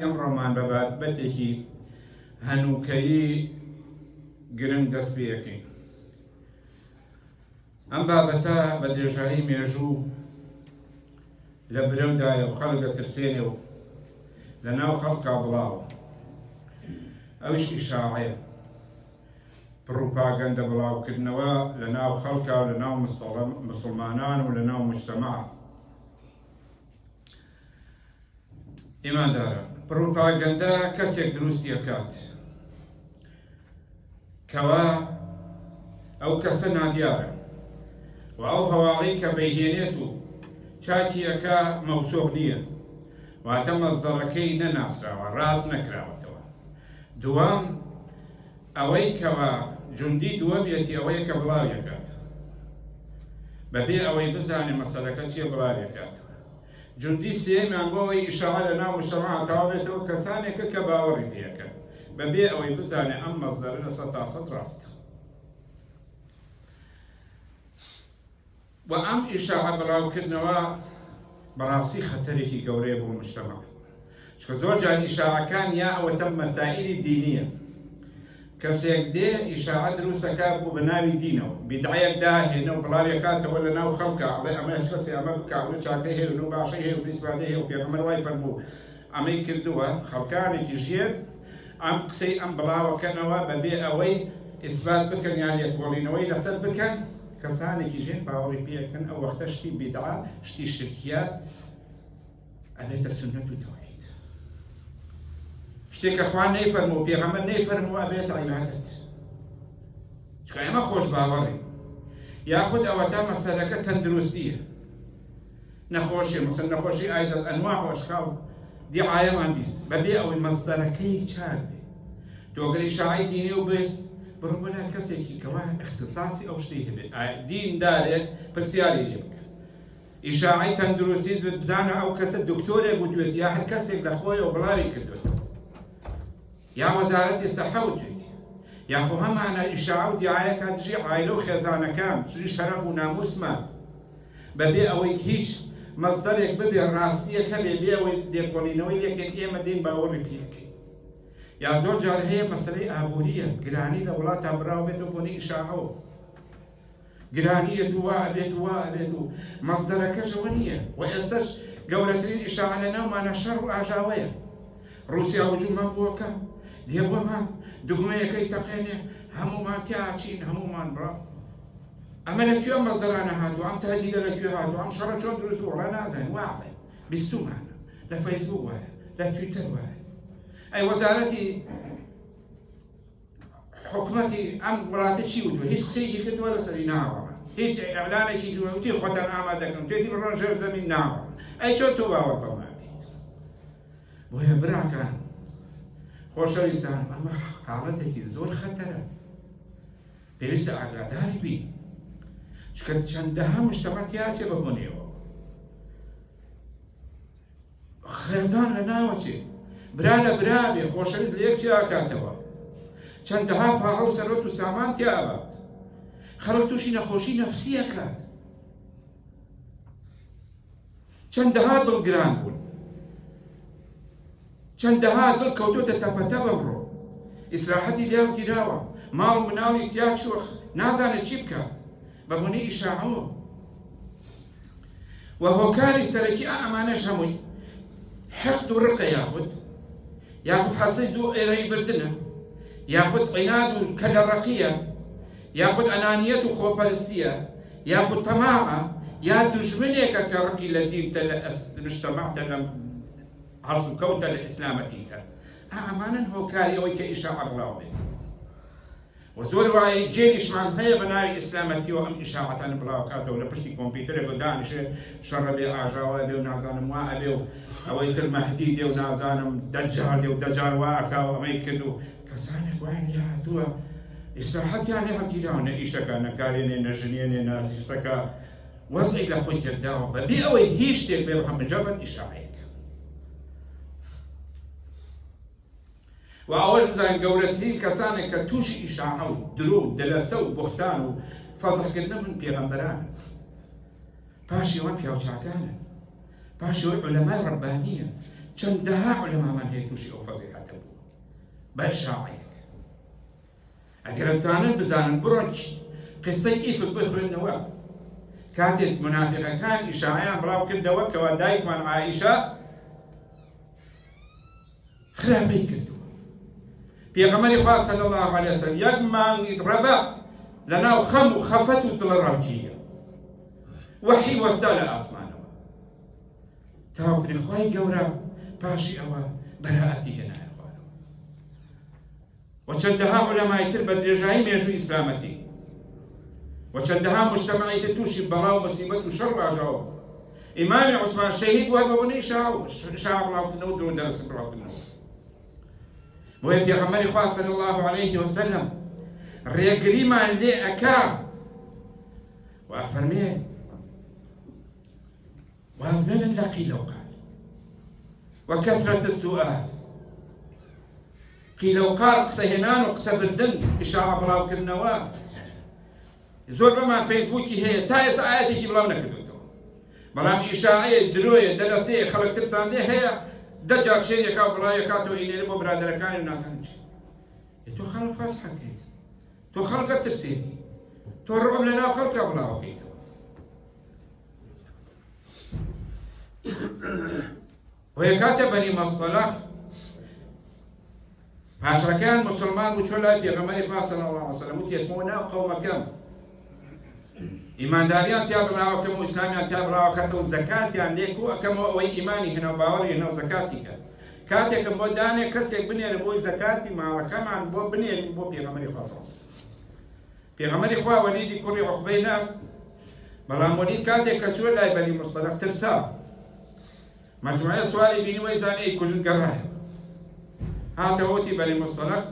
ئەمڕۆمان بە بابەتێکی هەنووکەیی گرنگ دەست پێ یەکەین. ئەم بابەتە بە درێژایی مێژوو لە برەودایە و خەڵک دەترسێنێ و لە ناو خەڵکا بڵاوە. ئەویش ئیشاعەیە، پڕوپاگەندە بڵاوکردنەوە لە ناو خەڵکا و لە ناو مسڵمانان و لە ناو موجتەمەع. ئیماندارە، پڕوپاگەندە کەسێک دروستی ئەکات کەوا ئەو کەسە نادیارە و ئەو هەواڵەی کە بەیهێنێت و چاکی ئەکا مەوسوق نییە، واتە مەزدەڕەکەی نەناسراوە، ڕاست نەکراوەتەوە. دووەم ئەوەی کەوا جوندی دووەمیەتی ئەوەیە کە بڵاویەکات بەبێ ئەوەی بزانێ مەسەلەکە چییە بڵاویەکاتەوە. جوندی سێمیان بۆ ئەوەی ئیشاعە لە ناو موجتەمەع تەواو بێتەوە کەسانێکە کە باوەڕی پێەکەن بەبێ ئەوەی بزانێ ئەم مەزدەرە لە 100% ڕاستە. و ئەم ئیشاعە بڵاوکردنەوە بەڕاستی خەتەرێکی گەورەیە بۆ موجتەمەع، چکە زۆر جار ئیشاعەکان یا ئەوەتە مەسائیلی دینیە، کەسێک دێ ئیشاعە دروستەکە بوو بە ناوی دینەوە، بیدعەیەک داهێنە و بڵاویەکاتەوە لە ناو خەڵکە، ئەڵێ ئەمە هیچ کەسێ ئەمە بکا و چاکەی هەیە و باشەی هەیە و ئیسفادەی هەیە و پێغەمبەر وای فەرموو ئەمەی کردووە. خەڵکانێکی ژێر ئەم قسەی ئەم بڵاوەکەنەوە بەبێ ئەوەی ئیسبات بکەن یان لێکۆڵینەوەی لەسەر بکەن، کەسانێکی ژێر باوەڕی پێکەن. ئەو وەختە شتی بیدعە، شتی شرکیات ئەبێتە سونەت و تەوحید، شتێکە خوا نەیفەرموو پێغەمبەر نەیفەرموو ئەبێتە عیبادەت، چکە ئێمە خۆش باوەڕین. یاخود ئەوەتە مەسەلەکە تەندروستیە، نەخۆشیە، مەسەڵەن نەخۆشی ئایدەست ئەنواع و ئەشکاڵ دیعایەمان بیست بەبێ ئەوەی مەزدەرەکەی چاک بێ. تۆگەر ئیشاعەی دینی و بست بڕۆ بۆ لای کەسێکی کەوا اختصاصی ئەو شتەی هەبێت، دیندارێک پرسیاری لێ بکە. ئیشاعەی تەندروستی بزانە ئەو کەسە دکتۆرێک گوتوێت یا هەر کەسێک لە خۆیەوە بڵاوی کردوێتەوە، یا وەزارەتی سەحە وتوێتی، یاخۆ هەمانە ئیشاعە و دیعایەکە دژی عایلە و خێزانەکان، دژی شەرەف و ناموسمان، بەبێ ئەوەی هیچ مەزدەرێک ببێ ڕاستیەک هەبێ بێ ئەوەی لێکۆڵینەوەی یەکێک ئێمە دین باوەڕی پێکەین. یا زۆر جار هەیە مەسەلەی ئابووریە، گرانی لە وڵاتە بڕاو بێتەوە بۆنی ئیشاعەوە، گرانیەت و وا ئەبێت و وا ئەبێت و مەزدەرەکەشەوە نییە. و ئێستش گەورەترین ئیشاعە لە ناومانە شەڕ و ئاژاوەیە. ڕووسیا هجوومان بۆکە، دێ بۆمان دوگمەیەکەی تەقێنێ، هەموومان تیاچین، هەموومان بڕا. ئەمە لەکوێ مەزدەرانە هاتووە، ئەم تهدیدە لەکوێ هاتووە، ئەم شەڕە چۆن دروست بووە؟ وەڵا نازانین، واڵێ بیستومانە، لە فەیسبووک وایە، لە تویتەر وایە. ئەی وەزارەتی حکومەتی ئەم وڵاتە چی وتووە؟ هیچ قسەیەکی کردووە لەسەری؟ ناوەڕە. هیچ ئەعلانێکی وتی خۆتان ئامادەکەن توێتی بڕۆن ژێر زەمین؟ ناوەڕە. ئەی چۆن تۆ باوەڕ بەمان بیت؟ بۆیە براکان خۆشەویستان، ئەمە حاڵەتێکی زۆر خەتەرە، پێویستە ئاگاداری بین، چکە چەندەها موجتەمە تیاچێ بەبوونەوە، خێزان لە ناوەچێ، برا لە برا بێ، خۆشەویست لە یەکجێ ئاکاتەوە، چەندەها پاڕە و سەرۆت و سامان تیا ئەبات، خەڵک تووشی نەخۆشی نەفسی ئەکات، چەندەها دڵ گران بوون، چەندەها دڵ کەوتۆتە تەپەتە بەمڕۆ، ئیسراحەتی لێو گیراوە، ماڵ و مناڵی تیا چوە، نازانێت چی بکات بەبوونی ئیشاعەوە. و هۆکاری سەرەکی ئەمانەش هەمووی حەقد و ڕقە، یاخود حەسەد و ئێرەی بردنە، یاخود عیناد و کەلەڕەقیە، یاخود ئەنانیەت و خۆپەرستیە، یاخود تەماعە، یا دوژمنێکە کە ڕقی لە دینتە، لە مجتەمەعتە، لە عەرز و کەوتە، لە ئیسلامەتیتە. ئەمانن هۆکاری ئەوەی کە ئیشاعە بڵاو بێت. و زۆر وایە جێگیشمان هەیە بە ناوی ئیسلامەتیەوە ئەم ئیشاعەتانە بڵاوکاتەوە، لە پشتی کۆمپیوتەرێک و دانیشێ شەڕە بێ، ئاژاوە بێ و نازانم وا ئەبێ و ئەوەی تر مەهدی دێ و نازانم دەجار دێ و دەجار وا ئەکاوە ئەمەی کرد و کەسانێک وایان لێ هاتووە ئیسراحەتیان لێ هەڵگیراوە، نە ئیشەکە، نەکارێنێ، نەژنێنێ، نازیشتەکە، وەزعی لە خۆی تێداوە بەبێ ئەوەی هیچ شتێک بێ بەجەبەت ئیشاعەیەک. و ئەوەش بزانین گەورەترین کەسانێک کە تووشی ئیشاعە و درۆ و دەلەسە و بوختان و فەزحکردنە من پێغەمبەرانن، پاشی ئەوان پیاوچاکانن، پاشی ئەوەی عولەمای ڕەبانیە، چەندەها عولەمامان هەیە تووشی ئەو فەزیحەتە بوو بە ئیشاعەیەک. ئەگەر دەتوانن بزانن بڕۆن قسەی ئیفک بخوێنەوە کاتێک منافقەکان ئیشاعەیان بڵاو کردەوە کەوا دایکمان عائیشە خراپەی کردووە. پێغەمبەری خوا صلی الله علیه وسلم یەک مانگی ڕەبە لەناو خەم و خەفەت و دڵڕەوکیە وەحی وەستا لە ئاسمانەوە تاوەکوی خوای گەورە پاشی ئەوە بەراعەتی هێنایە خوارەوە. و چەندەها عولەمای تر بە درێژایی مێژووی ئیسلامەتی و چەندەها مجتەمەعی تر تووشی بەڵا و مصیبەت و شەڕ ڕاژاوە. ئیمامی عوسمان شەهید بووە بە بۆنەی شاع بڵاوکردنەوە و دوو دەرس بڵاوکردنەوە. بۆیە پێغەمبەری خوا صلی الله علیه وسلم ڕێگریمان لێ ئەکا و ئەفەرمێ وازمێنن لە قیل و قال وكثرة السؤال. قیل و قال قسە هێنان و قسە بردن ئیشاع بڵاوکردنەوە زۆر بەمان فەیسبووکی هەیە تا ئێستا ئاەتێکی بڵاو نەکردوێتەوە، بەڵام ئیشاعەیە درۆیە دەلەسەیە خەڵک ترساندێ هەیە دەجار شێنێکا بڵاوی کاتەوە ئینێرە بۆ برادەرەکانی و نازانم چی. تۆ خەڵک پاس حەکەیت، تۆ خەڵکە ترسێنی، تۆ ڕۆم لەناو خەڵکە بڵاوەکەیتەوە. وهي كاتب بني مصطلح پاشەکان مسلمان بوو چۆ لای پێغەمبەری خوا صلی الله علیه وسلم وتی ئێسمەوە ناو قەومەکەم ئیمانداریان تیا بڵاوەکەم و ئیسلامیان تیا بڵاوەکەتەوە زەکاتیان لێ کو ئەکەمەوە ئەوەی ئیمانی هێنا و باوەڕی هێنا و زەکاتی کرد. کاتێکم بۆ دانێ کەسێک بنێرە بۆی زەکاتی ماڵەکەمان بۆ بنێرین بۆ پێغەمبەری خوا صلی الله علیه وسلم. پێغەمبەری خوا وەلیدی کوڕی عوقبەی نات، بەڵام وەلید کاتێک کە چووە لای بەنی مصطلح ترسا مجموعە سواری بینی وەی زانێ ئەی کوژت گەڕایە هاتەوە وتی بەنی مصطلح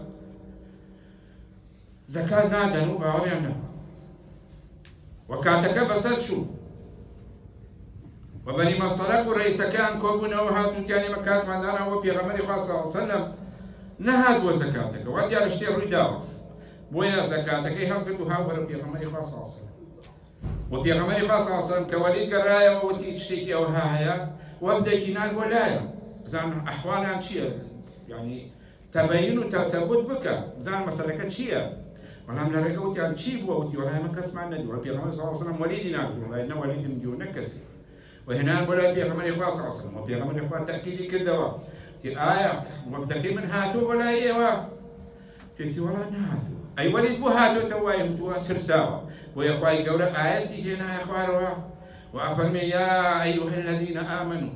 زەکات نادەن و باوەڕیان نەما و کاتەکە بەسەر چوو و بەنی مصطلح و ڕئیسەکان کۆبوونەوە هاتووتیان ئێمە کاتماندانەوە پێغەمبەری خوا صلی الله علیه وسلم نەهات بۆ زەکاتەکە واتیان لە شتێ ڕووی داوە بۆیە زەکاتەکەی هەڵگرت و هاوبەرە پێغەمبەری خوا صلی الله علیه وسلم. و پێغەمبەری خوا صلی الله علیه وسلم کە وەلید گەڕایەوە وتی شتێکی ئەوها هەیە وەفدێکی نان بۆ لایە بزان ئەحواڵیان چییە، یعنی تەبەین و تەثەبوت بکە بزان مەسەلەکە چییە. بەڵام لە ڕێگە وتیان چی بووە وتی وەڵای ئێمە کەسمان نەدیوە پێغەمبەر صلی الله علیه وسلم وەلیدی ناردووە وڵای نە وەلیدم دیوە نە کەسی و هێنان بۆ لای پێغەمبەری خوا صلی الله علیه وسلم و پێغەمبەری خوا تەئکیدی کردەوە تی ئایا وەفدەکەی من هاتووە بۆ لای ئێوە پێتی وەڵای نەهاتووە ئەی وەلید بۆ هاتوۆتە وای وتووە ترساوە بۆیە خوای گەورە ئایەتی هێنایە خوارەوە وأفرمي يا أيها الذين آمنوا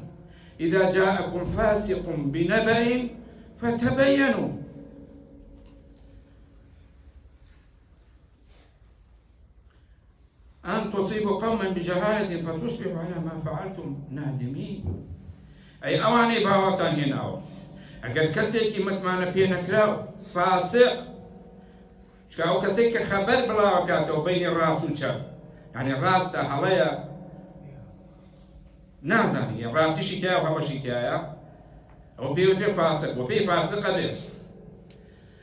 إذا جاءكم فاسق بنبأ فتبينوا أن تصيبوا قوما بجهالة فتصبحوا على ما فعلتم نادمين. أي أواني باوطان هنا أجل كسيكي متمانا بينكراو فاسق شكاو كسيكي خبر بلا وكاتو بين الراس والشاب يعني الراس تحليا نازانی ڕاستیشی تایە و هەوەشی تایە ئەو پێوترێ فاسق و پێی فاسقە بێت.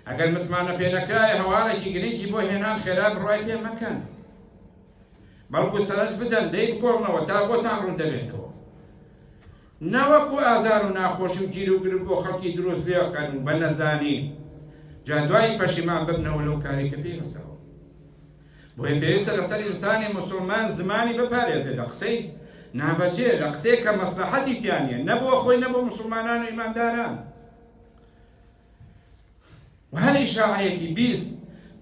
ئەگەر متمانە پێ نەکرایە هەوارێکی گرنگی بۆ هێنان خێرا بڕای پێ مەکەن بەڵکو سەرنج بدەن دەی بکۆڵنەوە تا بۆتان ڕوون دەبێتەوە نەوەکو ئازار و ناخۆشی و گیر و گرگ بۆ خەڵکی دروست بێکەن بە نەزانی جا دوای پەشیمان ببنەوە لەو کاری کە پێوەستەوە. بۆیە پێویستە لەسەر ئینسانی موسڵمان زمانی بپارێزێت لە قسەی نابەجێ لە قسەیە کە مەسلەحەتی تیانە نەبووە خۆی نەبوو مسلمانان و ئیمانداران. و هەر ئیشاعەیەکی بیست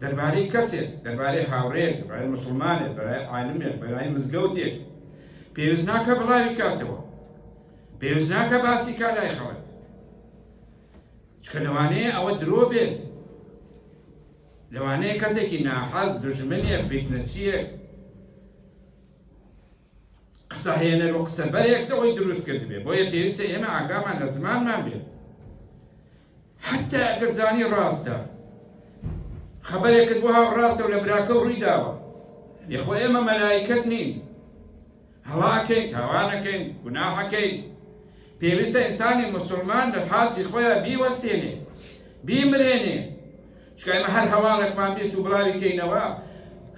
دەربارەی کەسێک دەربارەی هاوڕێک دەربارەی مسلمانێک دەربارەی عالمێک دەربارەی مزگەوتێک پێویست ناکە بڵاوی کاتەوە، پێویست ناکە باسی کا لای خەڵک چکە لەوانەیە ئەوە درۆ بێت، لەوانەیە کەسێکی ناحەز دوژمنێک فیتنەچیەک قسە هێنەر و قسە بەرێک لەوەی دروست کرد بێ. بۆیە پێویستە ئێمە ئاگامان لە زمانمان بێت حتا ئەگەر زانی ڕاستە خەبەرێکت بۆ هاو ڕاستە و لە براکە و ڕووی داوە یەخۆ ئێمە مەلایکەت نین هەڵاکەین تاوانەکەین گوناحەکەین. پێویستە ئینسانی موسڵمان لە حاجی خۆیان بیوەستێنێ بیمرێنێ چکە ئێمە هەر هەواڵێکمان بیست و بڵاوی کەینەوە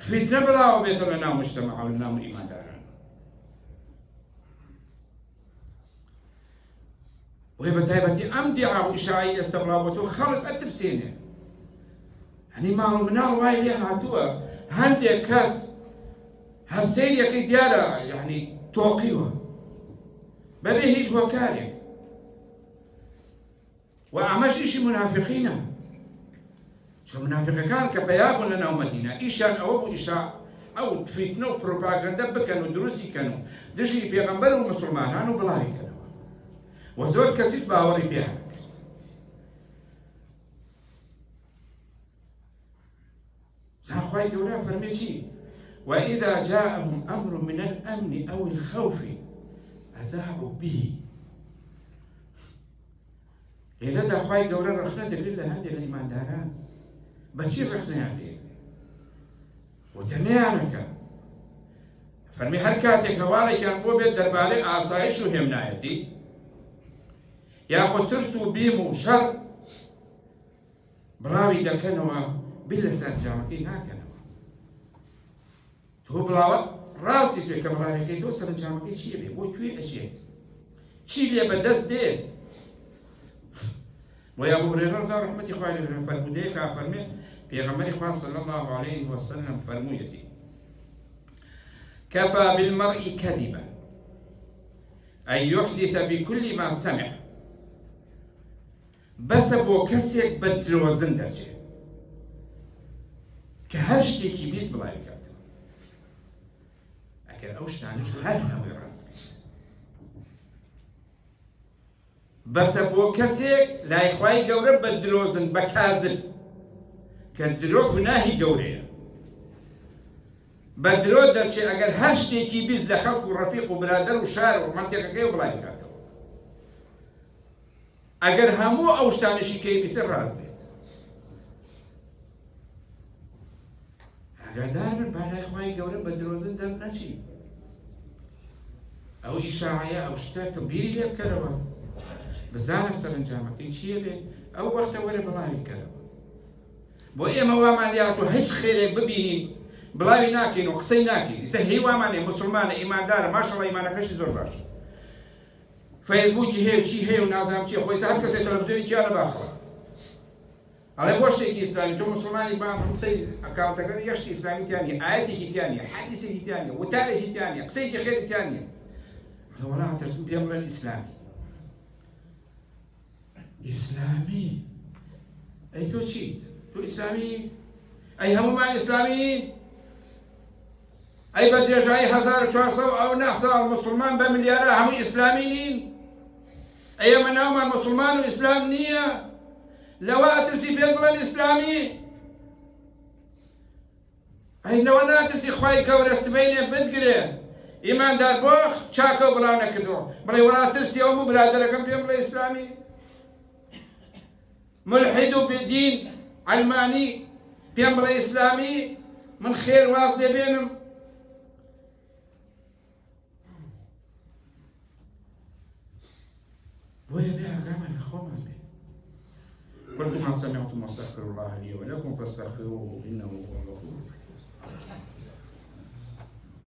فتنە بڵاوە بێتەوە لە ناو موجتەمەع و لە ناو ئیمانداران. وهي بتايبتي أم دعاء إشاعي استبلابته خلق أترسينه يعني ما منال واي ليها هاتوا هندي كاس هالسيريا كي ديارة يعني توقيوها ببي هيج وكالك وأعمش إشي منافقين شو منافق كان كبياب لنا ومدينة إيشان أو إشاع أو فتنة وبروباغندا بكانوا دروسي كانوا دشي بيغمبر المسلمان هانو بلاهي كانوا وزور كسيت باوري بيها ساخواي كورا فرميشي وإذا جاءهم أمر من الأمن أو الخوف أذاعوا به إذا دا خواي كورا رخنا تقول هذه الإيمان داران بشير رخنا عليه وتميانك فرمي هركاتك هوالي كان بو بيت دربالي آسايش وهمنايتي ياخد ترسو بيمو شر براوي دكنوا باللسان جامعي ناكنوا هو بلاوة راسي توي كمراوي كي توصل جامعي شي بي بو توي أشياء شي لي بدست ديت ويا أبو هريرة رضي رحمة إخواني من فرموديك فرمي بيغمر إخوان صلى الله عليه وسلم فرمويتي كفى بالمرء كذبا أن يحدث بكل ما سمع بس بو كسيك بدلو زندرجه كهرشتي كي بيز بلاي كاتو أكل أوش تاني هل هوي راسك بس بو كسيك لا إخوائي قورب بدلو زند بكاذب كدلو گناهي قوريه بدلو درشي أجر هرشتي كي بيز لخلق ورفيق وبرادر وشارع ومنطقة كي وبلاي كاتو اگر همو اوشتانشی که بیسر راز بید اگر دار من بالای خواهی گوره بدروزن در نشی او اشاعیه اوشتا تبیری لیب کروا بزانه سرنجامه ای چیه بی او وقت وره بلاوی کروا بو ایما وامانیاتو هیچ خیره ببینین بلاوی ناکین و قصی ناکین ایسا هی وامانه مسلمانه ایمان داره ماشالله ایمانه کشی زور باشه فيسبوكي هي وشي هي ونازم شي خويا هر كسي تلفزيوني تي انا باخر على بوش تيجي اسلامي تو مسلماني با خمسي اكاونتك يشتي اسلامي ثاني ايتي ثانيه حديثي ثانيه وتاريخي ثانيه قصيتي خير ثانيه ولا ترسم بيمر الاسلامي اسلامي اي تو شيء تو اسلامي اي هم مع الاسلاميين اي بدي جاي 1400 او نحصل المسلمان بمليار هم اسلاميين اي من هم المسلمان واسلام نيه لو اترسي بيقبل الاسلامي اي لو انا اترسي خواي كور استبينه بدقره ايمان دار بوخ شاكو بلا نكدو بلا ولا ترسي يوم بلا دركم بيقبل الاسلامي ملحد بدين علماني بيقبل الاسلامي من خير واصل بينهم وهي بها كمان أخوما به قل ما سمعتم واستغفر الله لي ولكم فاستغفروه إنه هو الغفور الرحيم